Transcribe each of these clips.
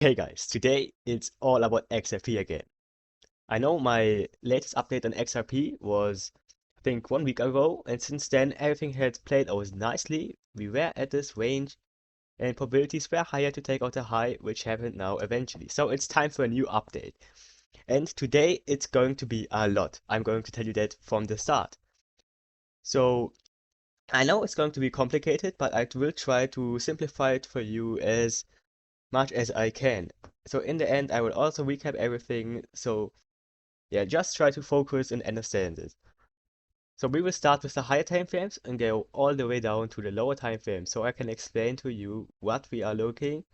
Hey guys, today it's all about XRP again. I know my latest update on XRP was, I think, 1 week ago, and since then everything has played out nicely. We were at this range, and probabilities were higher to take out a high, which happened now eventually. So it's time for a new update. And today it's going to be a lot. I'm going to tell you that from the start. So I know it's going to be complicated, but I will try to simplify it for you as much as I can. So in the end, I will also recap everything. So yeah, just try to focus and understand it. So we will start with the higher time frames and go all the way down to the lower time frames, so I can explain to you what we are looking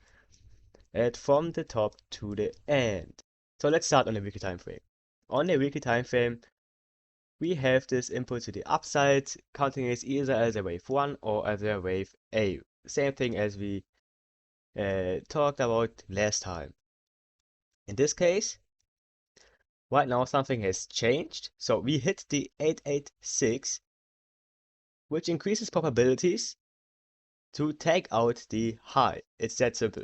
at from the top to the end. So let's start on the weekly time frame. On the weekly time frame, we have this input to the upside, counting it either as a wave 1 or as a wave A. Same thing as we talked about last time. In this case, right now something has changed. So we hit the 886, which increases probabilities to take out the high. It's that simple.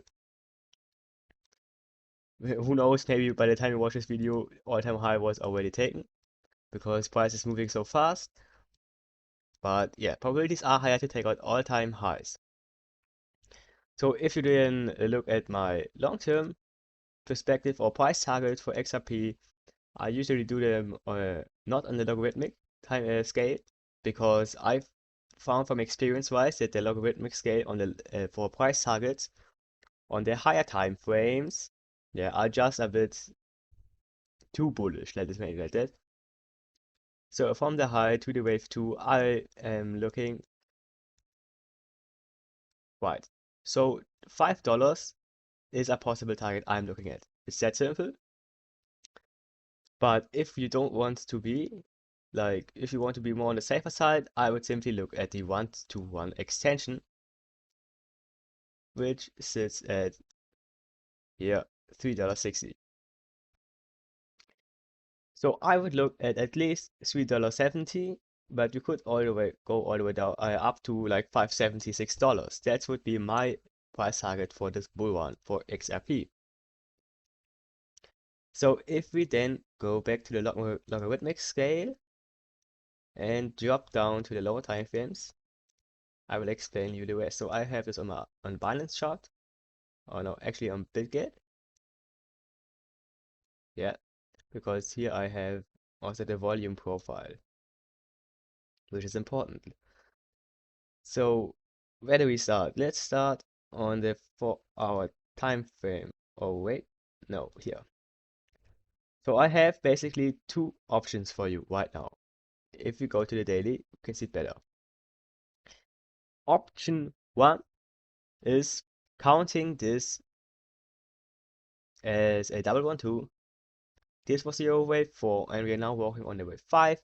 Who knows, maybe by the time you watch this video, all-time high was already taken because price is moving so fast. But yeah, probabilities are higher to take out all-time highs. So if you then look at my long-term perspective or price target for XRP, I usually do them not on the logarithmic time scale, because I've found from experience-wise that the logarithmic scale on the for price targets on the higher time frames, yeah, are just a bit too bullish. Let us make it like that. So from the high to the wave 2, I am looking right. So $5 is a possible target I'm looking at. It's that simple. But if you don't want to be, like, if you want to be more on the safer side, I would simply look at the 1-to-1 extension, which sits at here, $3.60. So I would look at least $3.70, but you could go all the way down up to like $5.76. That would be my price target for this bull run for XRP. So if we then go back to the logarithmic scale and drop down to the lower time frames, I will explain you the rest. So I have this on Binance chart. Oh no, actually on Bitget. Yeah, because here I have also the volume profile, which is important. So where do we start? Let's start on the 4-hour time frame. Oh wait, no, here. So I have basically two options for you right now. If you go to the daily, you can see it better. Option 1 is counting this as a double 1-2. This was your wave 4, and we are now working on the wave 5,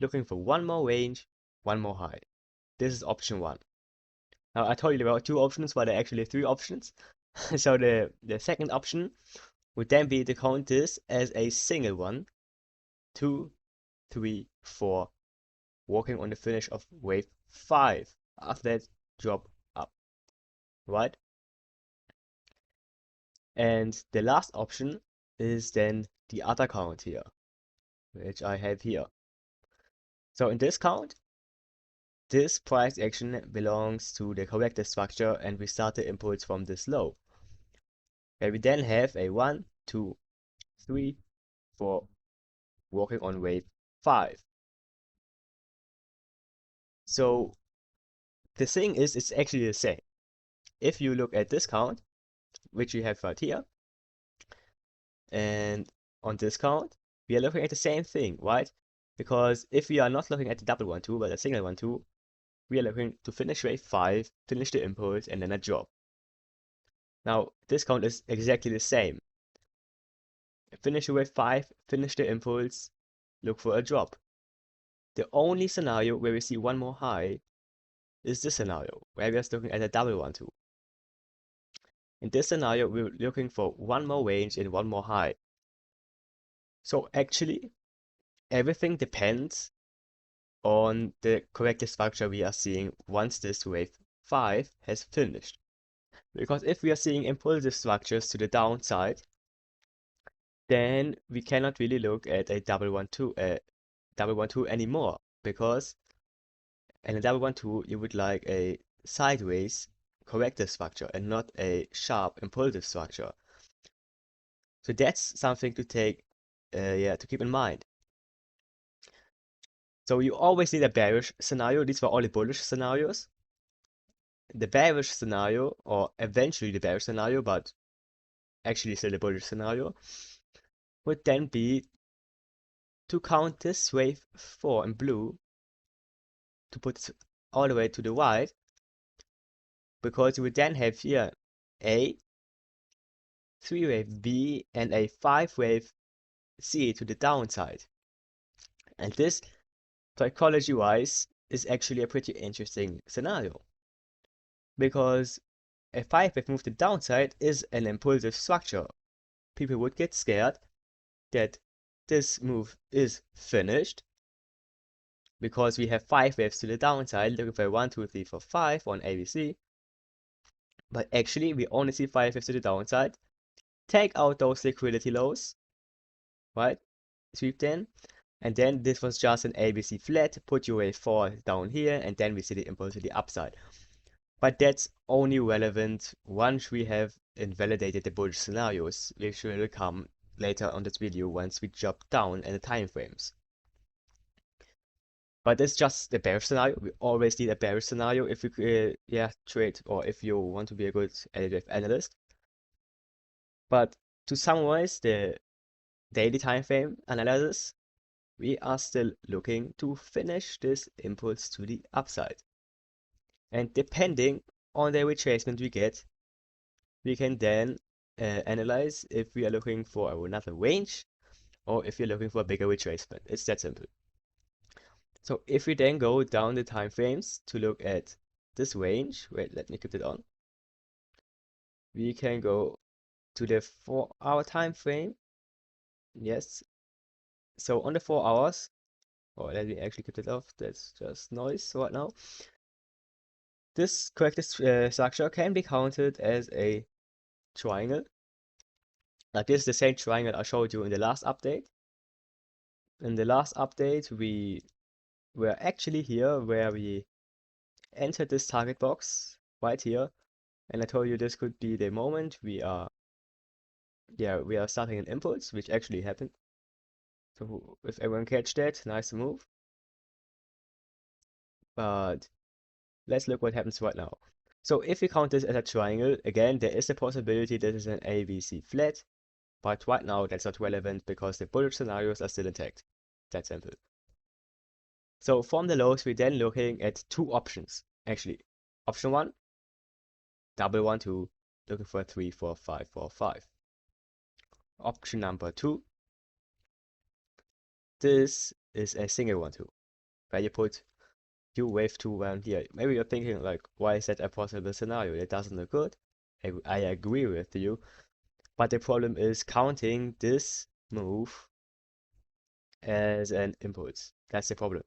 looking for one more range, one more high. This is option 1. Now I told you there were two options, but there are actually three options. So the second option would then be to count this as a single 1, 2, 3, 4, working on the finish of wave 5. After that, drop up, right? And the last option is then the other count here, which I have here. So in this count, this price action belongs to the corrected structure, and we start the impulse from this low, where we then have a 1, 2, 3, 4, working on wave 5. So the thing is, it's actually the same. If you look at this count, which we have right here, and on this count, we are looking at the same thing, right? Because if we are not looking at the double 1-2, but a single 1-2, we are looking to finish wave 5, finish the impulse, and then a drop. Now, this count is exactly the same. Finish wave 5, finish the impulse, look for a drop. The only scenario where we see one more high is this scenario, where we are looking at a double 1-2. In this scenario, we're looking for one more range and one more high. So actually, everything depends on the corrected structure we are seeing once this wave 5 has finished. Because if we are seeing impulsive structures to the downside, then we cannot really look at a double one two anymore, because in a double one two you would like a sideways corrective structure and not a sharp impulsive structure. So that's something to to keep in mind. So you always need a bearish scenario. These were all the bullish scenarios. The bearish scenario, or eventually the bearish scenario, but actually still the bullish scenario, would then be to count this wave 4 in blue, to put it all the way to the right, because you would then have here a 3-wave B and a 5-wave C to the downside. And this, psychology-wise, is actually a pretty interesting scenario, because a 5-wave move to the downside is an impulsive structure. People would get scared that this move is finished, because we have 5 waves to the downside looking for 1, 2, 3, 4, 5 on ABC. But actually, we only see 5 waves to the downside. Take out those liquidity lows, right? Sweep them. And then this was just an ABC flat. Put your wave 4 down here, and then we see the impulse to the upside. But that's only relevant once we have invalidated the bullish scenarios, which will come later on this video once we jump down in the time frames. But it's just the bearish scenario. We always need a bearish scenario if we trade, or if you want to be a good additive analyst. But to summarize the daily time frame analysis, we are still looking to finish this impulse to the upside. And depending on the retracement we get, we can then analyze if we are looking for another range or if you're looking for a bigger retracement. It's that simple. So if we then go down the time frames to look at this range, wait, let me keep it on. We can go to the 4-hour time frame. Yes. So on the 4 hours, or let me actually keep it off. That's just noise right now. This corrected structure can be counted as a triangle. Like this is the same triangle I showed you in the last update. In the last update, we were actually here where we entered this target box right here, and I told you this could be the moment we are starting an impulse, which actually happened. So if everyone catch that, nice move. But let's look what happens right now. So if we count this as a triangle, again, there is a possibility this is an ABC flat, but right now that's not relevant because the bullish scenarios are still intact. That simple. So from the lows, we're then looking at two options. Actually, option 1, double 1, 2, looking for 3, 4, 5, 4, 5. Option number 2, this is a single 1, 2, where you put your wave 2 around here. Maybe you're thinking like, why is that a possible scenario? It doesn't look good. I agree with you, but the problem is counting this move as an impulse. That's the problem.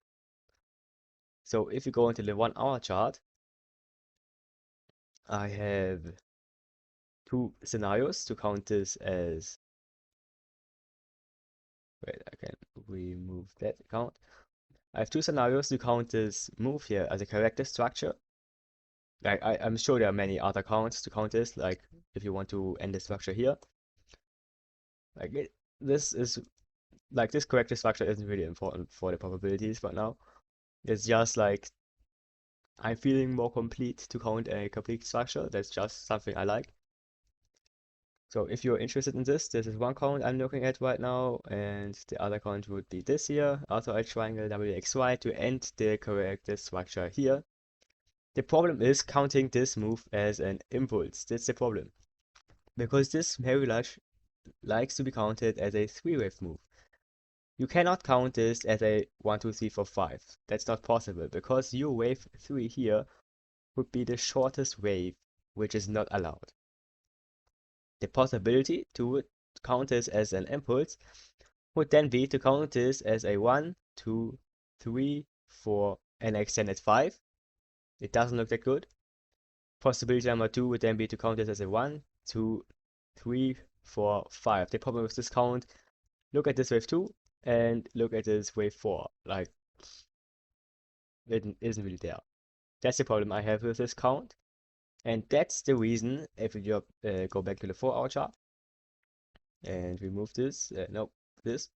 So if you go into the 1-hour chart, I have two scenarios to count this as. Wait, I can remove that count. I have two scenarios to count this move here as a corrective structure. Like I'm sure there are many other counts to count this, like if you want to end the structure here. This corrective structure isn't really important for the probabilities right now. It's just like I'm feeling more complete to count a complete structure. That's just something I like. So if you're interested in this is one count I'm looking at right now, and the other count would be this here, also a triangle WXY to end the corrective structure here. The problem is counting this move as an impulse. That's the problem. Because this very much likes to be counted as a 3-wave move. You cannot count this as a 1, 2, 3, 4, 5. That's not possible because your wave 3 here would be the shortest wave, which is not allowed. The possibility to count this as an impulse would then be to count this as a 1, 2, 3, 4, and extended 5. It doesn't look that good. Possibility number 2 would then be to count this as a 1, 2, 3, 4, 5. The problem with this count, look at this wave 2 and look at this wave 4. Like, it isn't really there. That's the problem I have with this count. And that's the reason, if we go back to the 4-hour chart and remove this, this.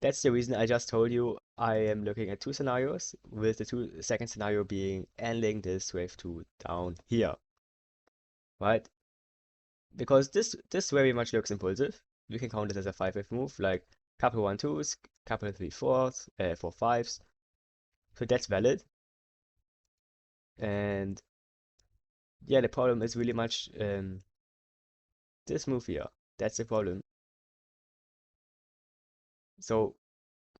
That's the reason I just told you I am looking at two scenarios, with the second scenario being ending this wave 2 down here, right? Because this very much looks impulsive. We can count it as a 5-wave move, like couple 1-2s, couple 3-4s, 4-5s. So that's valid. And yeah, the problem is really much this move here. That's the problem. So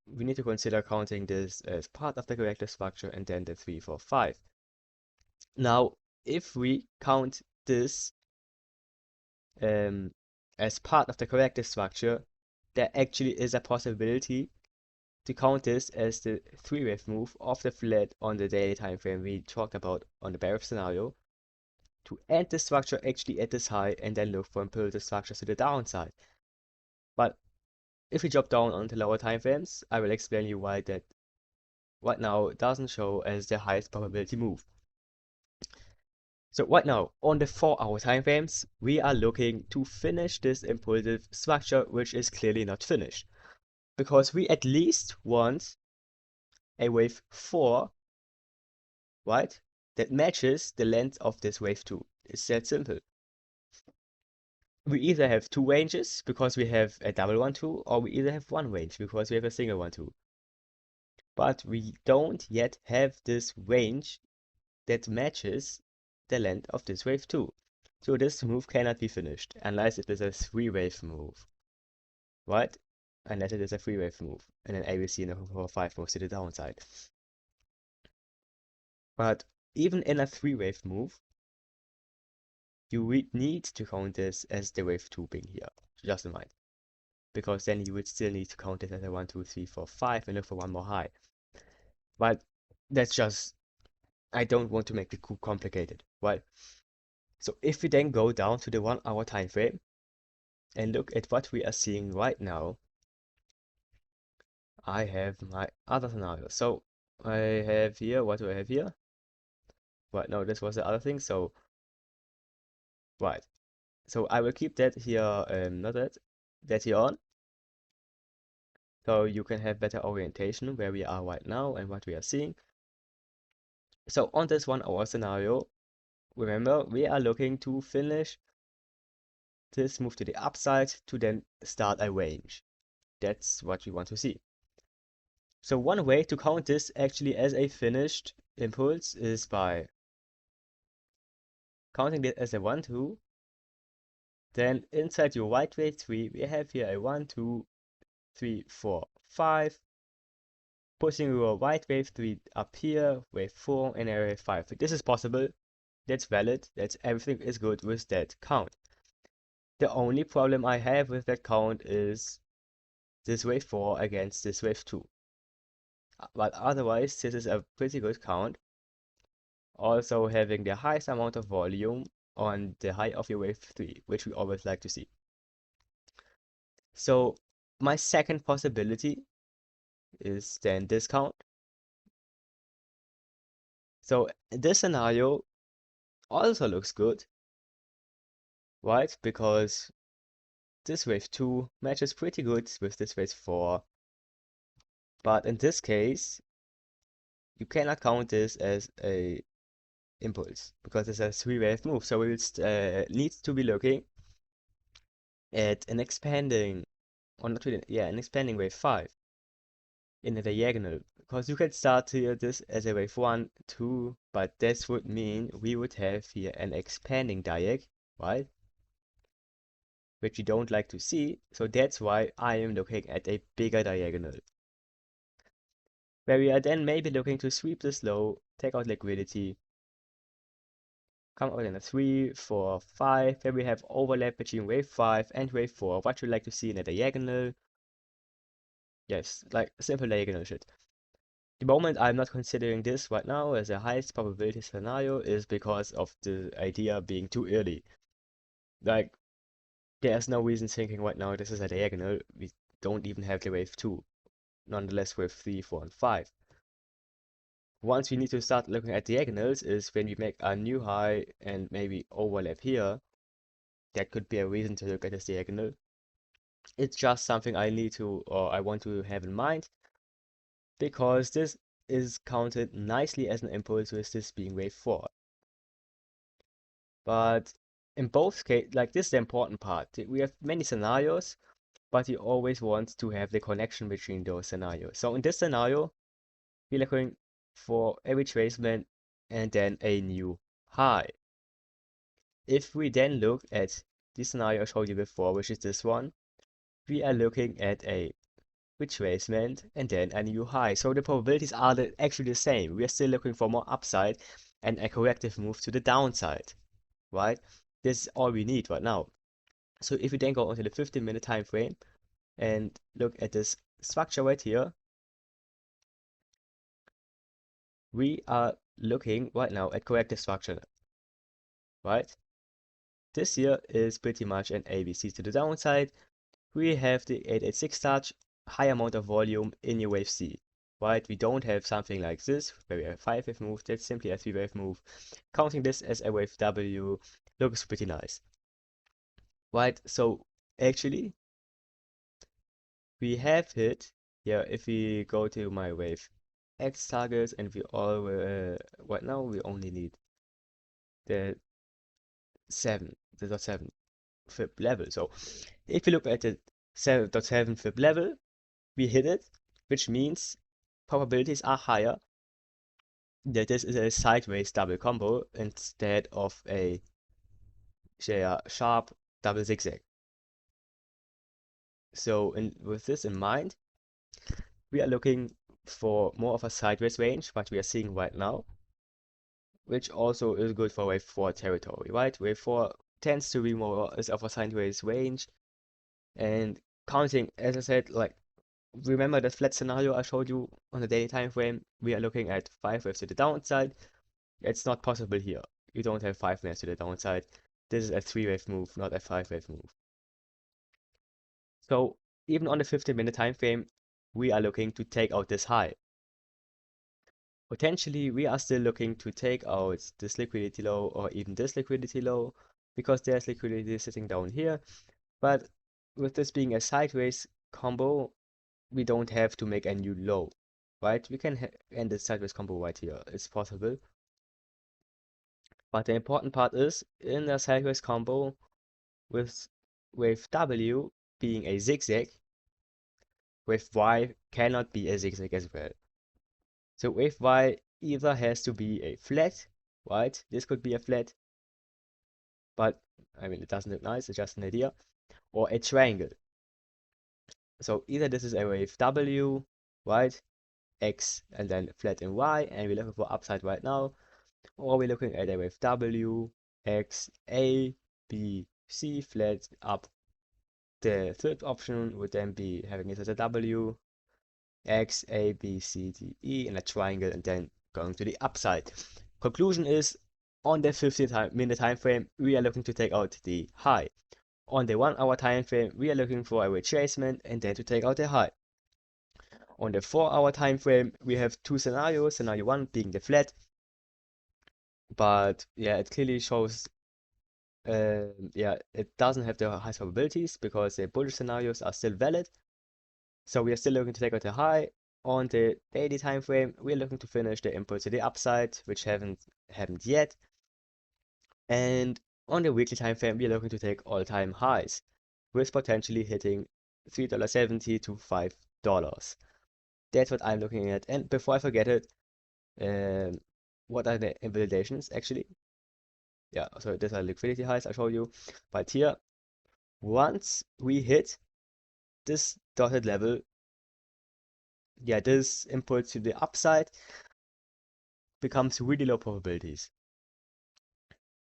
we need to consider counting this as part of the corrective structure and then the 3, 4, 5. Now, if we count this as part of the corrective structure, there actually is a possibility to count this as the 3-wave move of the flat on the daily time frame we talked about on the bearish scenario, to end the structure actually at this high and then look for impulsive structures to the downside. But if we drop down onto lower time frames, I will explain you why that right now doesn't show as the highest probability move. So right now, on the 4-hour time frames, we are looking to finish this impulsive structure, which is clearly not finished. Because we at least want a wave 4, right, that matches the length of this wave 2. It's that simple. We either have two ranges because we have a double 1-2, or we either have one range because we have a single 1-2. But we don't yet have this range that matches the length of this wave 2. So this move cannot be finished unless it is a 3-wave move, right? Unless it is a 3-wave move, and then ABC and a 4-5 moves to the downside. But even in a 3-wave move, you need to count this as the wave 2 being here, just in mind. Because then you would still need to count it as a 1, 2, 3, 4, 5 and look for one more high. But that's just, I don't want to make it too complicated, right? So if we then go down to the 1-hour time frame and look at what we are seeing right now, I have my other scenario. So I have here, what do I have here? Right, no, this was the other thing. So, right. So I will keep that here, not that here on. So you can have better orientation where we are right now and what we are seeing. So on this 1-hour scenario, remember, we are looking to finish this move to the upside to then start a range. That's what we want to see. So one way to count this actually as a finished impulse is by counting it as a 1, 2. Then inside your white wave 3, we have here a 1, 2, 3, 4, 5. Pushing your white wave 3 up here, wave 4, and a wave 5. This is possible. That's valid. That's everything is good with that count. The only problem I have with that count is this wave 4 against this wave 2. But otherwise, this is a pretty good count. Also having the highest amount of volume on the high of your wave 3, which we always like to see. So my second possibility is then this count. So this scenario also looks good, right? Because this wave 2 matches pretty good with this wave 4. But in this case, you cannot count this as a impulse because it's a 3-wave move. So we will need to be looking at an expanding, or not really, yeah, an expanding wave 5 in a diagonal. Because you can start here this as a wave 1, 2, but this would mean we would have here an expanding diag, right? Which you don't like to see. So that's why I am looking at a bigger diagonal, where we are then maybe looking to sweep this low, take out liquidity, come out in a 3, 4, 5, where we have overlap between wave 5 and wave 4. What you like to see in a diagonal. Yes, like simple diagonal shit. The moment I'm not considering this right now as a highest probability scenario is because of the idea being too early. Like, there's no reason thinking right now this is a diagonal. We don't even have the wave 2, nonetheless wave 3, 4, and 5. Once we need to start looking at diagonals is when we make a new high and maybe overlap here. That could be a reason to look at this diagonal. It's just something I need to, or I want to have in mind, because this is counted nicely as an impulse with this being wave 4. But in both cases, like this is the important part. We have many scenarios, but you always want to have the connection between those scenarios. So in this scenario, we're looking for a retracement and then a new high. If we then look at the scenario I showed you before, which is this one, we are looking at a retracement and then a new high. So the probabilities are actually the same. We are still looking for more upside and a corrective move to the downside, right? This is all we need right now. So if we then go onto the 15-minute time frame and look at this structure right here, we are looking right now at corrective structure, right? This here is pretty much an ABC to the downside. We have the 886 touch, high amount of volume in your wave C, right? We don't have something like this where we have a 5-wave move, that's simply a 3-wave move. Counting this as a wave W looks pretty nice, right? So actually, we have hit here. If we go to my wave X targets and we all right now we only need the 7 fib level. So if you look at the 7.7 fib level, we hit it, which means probabilities are higher that this is a sideways double combo instead of a sharp double zigzag. So with this in mind, we are looking for more of a sideways range, what we are seeing right now, which also is good for wave 4 territory, right? Wave 4 tends to be more of a sideways range, and counting, as I said, like, remember the flat scenario I showed you on the daily time frame? We are looking at 5 waves to the downside. It's not possible here. You don't have 5 waves to the downside. This is a 3-wave move, not a 5-wave move. So even on the 15-minute time frame, we are looking to take out this high. Potentially, we are still looking to take out this liquidity low or even this liquidity low because there's liquidity sitting down here. But with this being a sideways combo, we don't have to make a new low, right? We can end the sideways combo right here. It's possible. But the important part is in a sideways combo with wave W being a zigzag, wave Y cannot be a zigzag as well. So wave Y either has to be a flat, right? This could be a flat, but I mean, it doesn't look nice, it's just an idea, or a triangle. So either this is a wave W, right? X and then flat in Y, and we're looking for upside right now, or we're looking at a wave W, X, A, B, C, flat up. The third option would then be having it as a W, X, A, B, C, D, E in a triangle and then going to the upside. Conclusion is on the 15-minute time frame, we are looking to take out the high. On the 1-hour time frame, we are looking for a retracement and then to take out the high. On the 4-hour time frame, we have two scenarios. Scenario 1 being the flat, but yeah, it clearly shows yeah, it doesn't have the highest probabilities because the bullish scenarios are still valid. So we are still looking to take out the high. On the daily time frame, we're looking to finish the impulse to the upside, which haven't happened yet. And on the weekly time frame, we're looking to take all-time highs, with potentially hitting $3.70 to $5. That's what I'm looking at. And before I forget it, what are the invalidations actually? Yeah, so these are liquidity highs I showed you. But here, once we hit this dotted level, yeah, this impulse to the upside becomes really low probabilities.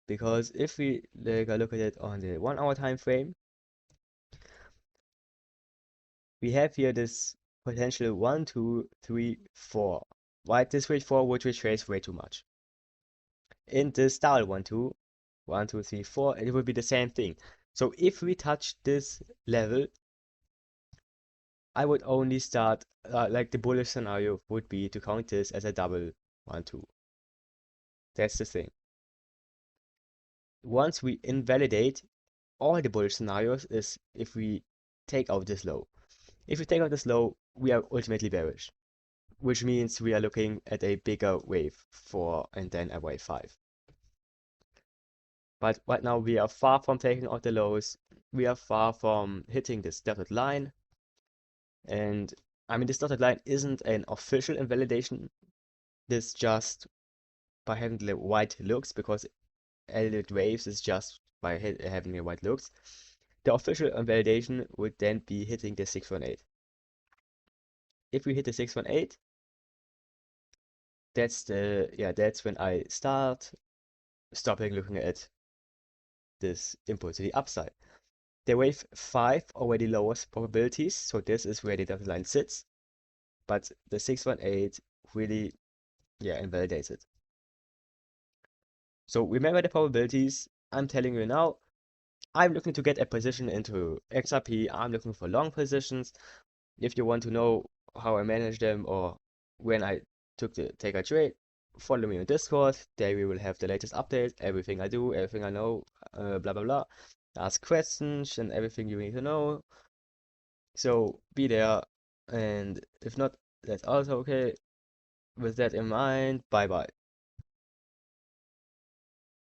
Because if we look at it on the 1-hour time frame, we have here this potential 1, 2, 3, 4. write this rate for, which we trace way too much. In the style 1, 2, 1, 2, 3, 4, it will be the same thing. So if we touch this level, I would only start, like the bullish scenario would be to count this as a double 1, 2. That's the thing. Once we invalidate all the bullish scenarios is if we take out this low. If we take out this low, we are ultimately bearish, which means we are looking at a bigger wave 4 and then a wave 5. But right now we are far from taking out the lows. We are far from hitting this dotted line. And I mean, this dotted line isn't an official invalidation. This just by having the white looks, because elliott waves is just by having the white looks. The official invalidation would then be hitting the 618. If we hit the 618, that's when I start stopping looking at this input to the upside. The wave 5 already lowers probabilities, so this is where the dotted line sits, but the 618 really invalidates it. So remember the probabilities. I'm telling you now, I'm looking to get a position into XRP. I'm looking for long positions. If you want to know how I manage them or when I take a trade, follow me on Discord. There we will have the latest updates, everything I do, everything I know, blah blah blah. Ask questions and everything you need to know. So be there, and if not, that's also okay. With that in mind, bye bye.